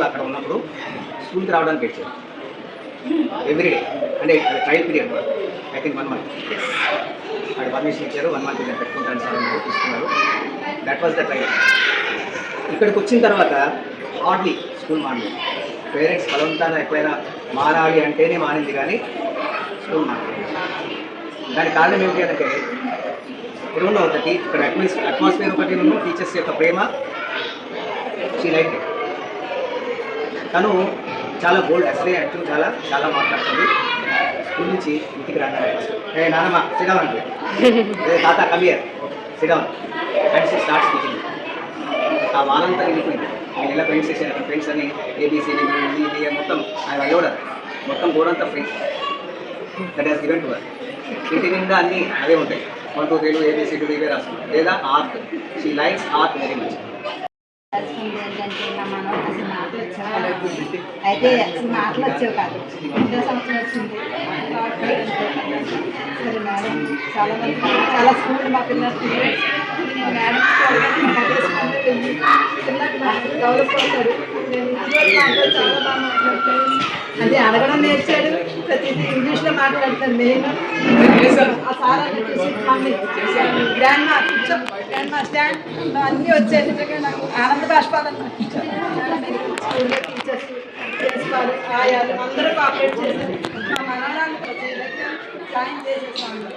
అక్కడ ఉన్నప్పుడు స్కూల్కి రావడానికి వచ్చారు ఎవ్రీడే. అంటే trial period I think 1 month. అక్కడ పర్మిషన్ ఇచ్చారు, 1 month నేను పెట్టుకుంటాను సార్ అని తీసుకున్నారు. That was the trial. ఇక్కడికి వచ్చిన తర్వాత హార్డ్లీ స్కూల్ మారింది. పేరెంట్స్ బలవంతాన ఎప్పుడైనా మారాలి అంటేనే మారింది, కానీ స్కూల్ మారింది. దానికి కారణం ఏంటి అంటే ఇప్పుడు ఒకటి ఇక్కడ అట్మాస్ఫియర్ ఒకటి, టీచర్స్ యొక్క ప్రేమ. She like it. తను చాలా బోల్డ్, అసలే యాక్చువల్ చాలా చాలా మాట్లాడుతుంది. స్కూల్ నుంచి ఇంటికి రాగానే ఏ నానమ్మ సిడౌన్ అంటే, తాత come here sit down and she start speaking. ఆ వాళ్ళంతా వెళ్ళిపోయింది. నేను ఎలా ఫ్రెండ్స్ చేశాను, ఫ్రెండ్స్ అని ఏబీసీ మొత్తం ఆయన అయ్యోడర్ మొత్తం గోడంతా friends that has given to వర్. ఇంటి నిండా అన్నీ అదే ఉంటాయి, 1 2 3 ఏబీసీ ఇవే రాస్తుంది. లేదా art, she likes art very much. ఏంటంటే నా మనవడు అసలు మాటలు వచ్చావు, అయితే అసలు మాటలు వచ్చావు కాదు, ఇంకో సంవత్సరం వచ్చింది. సరే మేడం, చాలా స్కూల్ మా పిల్లలకి మేడం పిల్లలకు గౌరవపడతాడు. నేను చాలా బాగా మాట్లాడతాను, అది అడగడం నేర్చాడు. ప్రతిదీ ఇంగ్లీష్లో మాట్లాడతాను. నేను ఆ సార్ అని మమ్మీ గ్రాండ్ మా కూర్చో, గ్రాండ్ మా స్టాండ్ అన్నీ వచ్చాయి. నిజంగా నాకు ఆనంద బాష్పాలన్నమాట. స్కూల్లో టీచర్స్, ప్రిన్సిపాల్, ఆయాలు అందరూ కోఆపరేట్ చేశారు. మా మనవరాలు ప్రతి దగ్గర సాయం చేసేసాను.